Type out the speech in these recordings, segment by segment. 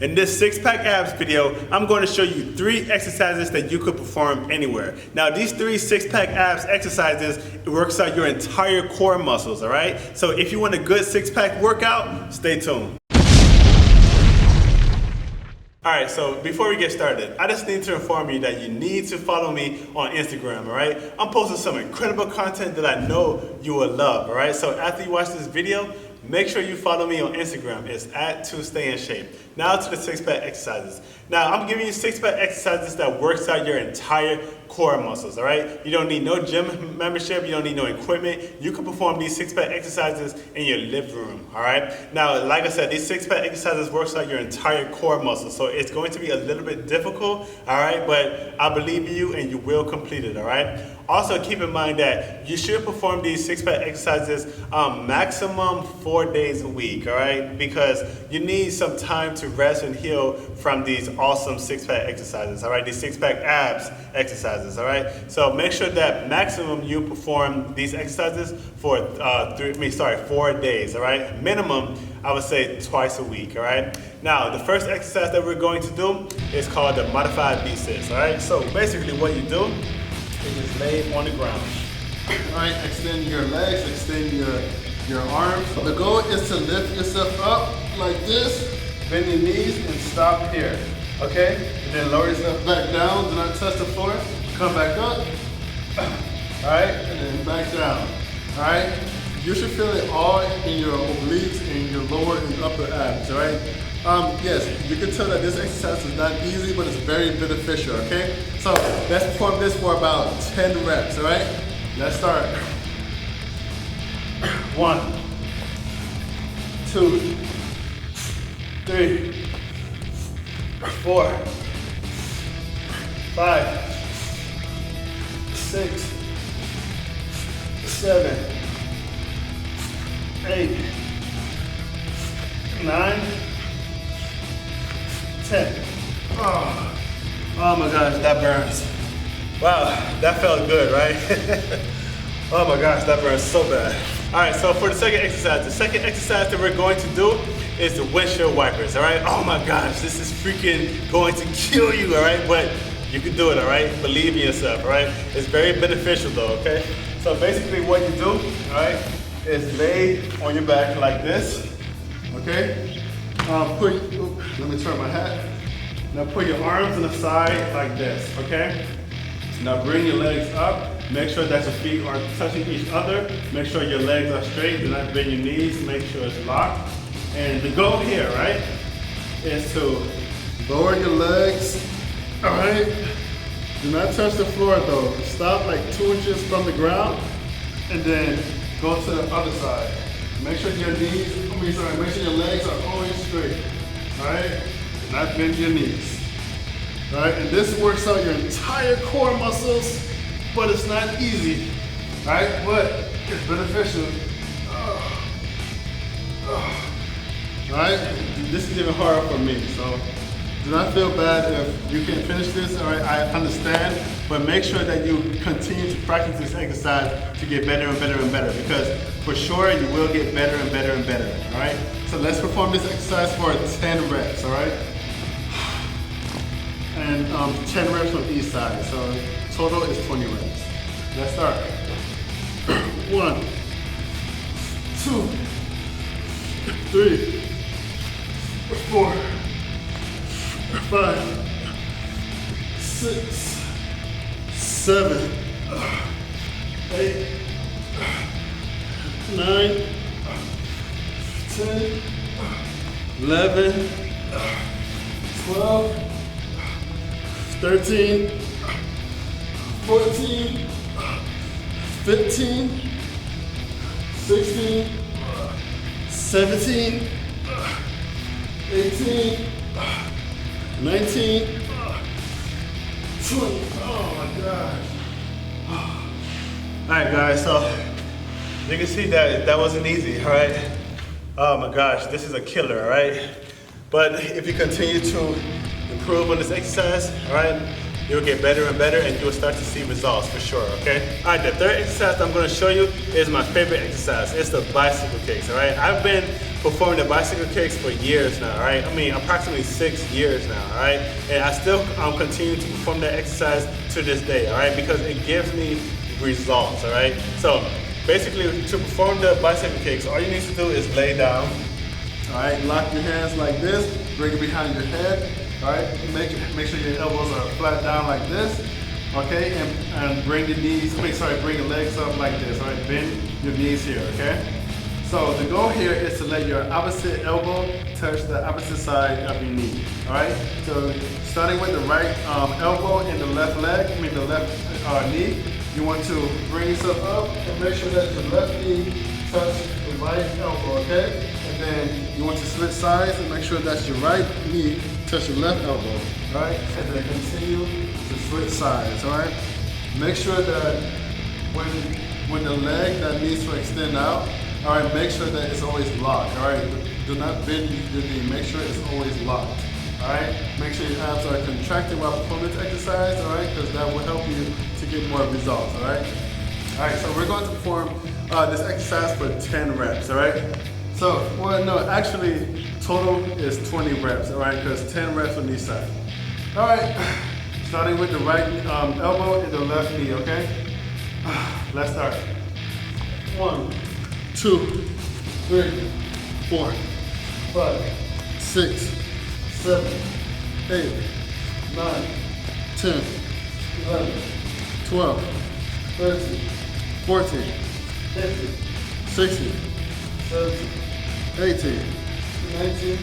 In this six-pack abs video, I'm going to show you 3 exercises that you could perform anywhere. Now, these 3 six-pack abs exercises, it works out your entire core muscles, all right? So if you want a good six-pack workout, stay tuned. All right, so before we get started, I just need to inform you that you need to follow me on Instagram, all right? I'm posting some incredible content that I know you will love, all right? So after you watch this video, make sure you follow me on Instagram. It's @2StayInShape. Now to the six-pack exercises. Now I'm giving you six-pack exercises that works out your entire core muscles, all right? You don't need no gym membership. You don't need no equipment. You can perform these six-pack exercises in your living room, all right? Now, like I said, these six-pack exercises works out your entire core muscles. So it's going to be a little bit difficult, all right? But I believe in you and you will complete it, all right? Also, keep in mind that you should perform these six-pack exercises maximum 4 days a week, all right? Because you need some time to rest and heal from these awesome six-pack exercises, all right? These six-pack abs exercises, all right? So make sure that maximum you perform these exercises for 4 days, all right? Minimum, I would say twice a week, all right? Now, the first exercise that we're going to do is called the modified B-sits, all right? So basically what you do, it is laid on the ground. All right, extend your legs, extend your arms. The goal is to lift yourself up like this, bend your knees and stop here, okay? And then lower yourself back down, do not touch the floor, come back up, all right? And then back down, all right? You should feel it all in your obliques and your lower and upper abs, all right? Yes, you can tell that this exercise is not easy, but it's very beneficial, okay? So let's perform this for about 10 reps, all right? Let's start. 1, 2, 3, 4, 5, 6, 7, 8, 9, 10. Oh my gosh, that burns. Wow, that felt good, right? Oh my gosh, that burns so bad. All right, so for the second exercise that we're going to do is the windshield wipers, all right? Oh my gosh, this is freaking going to kill you, all right? But you can do it, all right? Believe in yourself, all right? It's very beneficial though, okay? So basically what you do, all right, is lay on your back like this, okay? Let me turn my hat. Now put your arms on the side like this, okay? Now bring your legs up. Make sure that your feet are touching each other. Make sure your legs are straight. Do not bend your knees. Make sure it's locked. And the goal here, right, is to Lower your legs, all right? Do not touch the floor though. Stop like 2 inches from the ground and then go to the other side. Make sure your knees, make sure your legs are always straight, all right? Do not bend your knees, all right? And this works out your entire core muscles, but it's not easy, all right? But it's beneficial. All right? This is even harder for me, so do not feel bad if you can't finish this, all right? I understand, but make sure that you continue to practice this exercise to get better and better and better, because for sure you will get better and better and better, all right? So let's perform this exercise for 10 reps, all right? And 10 reps on each side, so total is 20 reps. Let's start. 1, 2, 3, 4, 5, 6, 7, 8, 9, 10, 11, 12, 13, 14, 15, 16, 17, 18, 19, 20. Oh my gosh. All right, guys, so you can see that that wasn't easy, all right? Oh my gosh, this is a killer, all right? But if you continue to improve on this exercise, all right, you'll get better and better and you'll start to see results for sure, okay? All right, the third exercise I'm gonna show you is my favorite exercise. It's the bicycle kicks, all right? I've been performing the bicycle kicks for years now, all right? I mean, approximately 6 years now, all right? And I still continue to perform that exercise to this day, all right? Because it gives me results, all right? So basically, to perform the bicycle kicks, all you need to do is lay down. All right, lock your hands like this, bring it behind your head. All right, make sure your elbows are flat down like this. Okay, and bring the knees, bring your legs up like this. All right, bend your knees here, okay? So the goal here is to let your opposite elbow touch the opposite side of your knee. All right, so starting with the right elbow and the left leg, the left knee, you want to bring yourself up and make sure that your left knee touch the right elbow, okay? And then you want to switch sides and make sure that your right knee touch your left elbow, all right? And then continue to switch sides, all right? Make sure that when the leg that needs to extend out, all right, make sure that it's always locked, all right? Do not bend your knee, make sure it's always locked, all right? Make sure your abs are contracted while performing this exercise, all right? Because that will help you to get more results, all right? All right, so we're going to perform this exercise for 10 reps, all right? So, well, no, actually, total is 20 reps, all right? Because 10 reps on each side. All right, starting with the right elbow and the left knee, okay? Let's start. 1, 2, 3, 4, 5, 6, 7, 8, 9, 10, 11, 12, 13, 14, 15, 16, 17, 18, 19,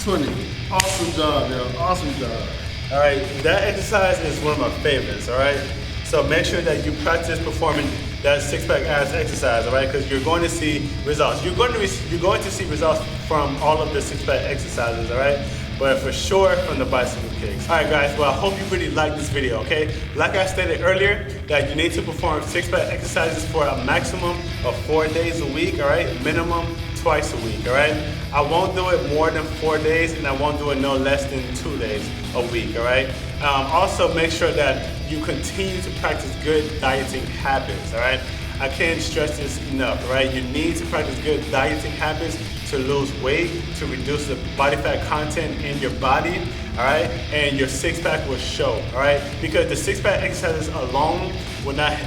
20. Awesome job, yo. Awesome job. All right, that exercise is one of my favorites, all right? So make sure that you practice performing that six-pack abs exercise, all right? Because you're going to see results. You're going to see results from all of the six-pack exercises, all right? But for sure from the bicycle kicks. All right, guys, well, I hope you really liked this video, okay? Like I stated earlier, that you need to perform six-pack exercises for a maximum of 4 days a week, all right? Minimum twice a week, all right? I won't do it more than 4 days, and I won't do it no less than 2 days a week, all right? Also, make sure that you continue to practice good dieting habits, all right? I can't stress this enough, all right? You need to practice good dieting habits to lose weight, to reduce the body fat content in your body, all right? And your six-pack will show, all right? Because the six-pack exercises alone will not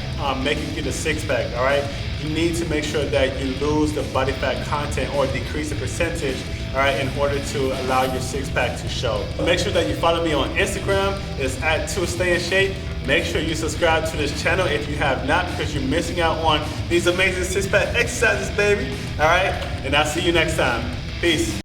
make you get a six-pack, all right? You need to make sure that you lose the body fat content or decrease the percentage, all right, in order to allow your six-pack to show. Make sure that you follow me on Instagram. It's @2StayInShape. Make sure you subscribe to this channel if you have not, because you're missing out on these amazing six-pack exercises, baby. All right, and I'll see you next time. Peace.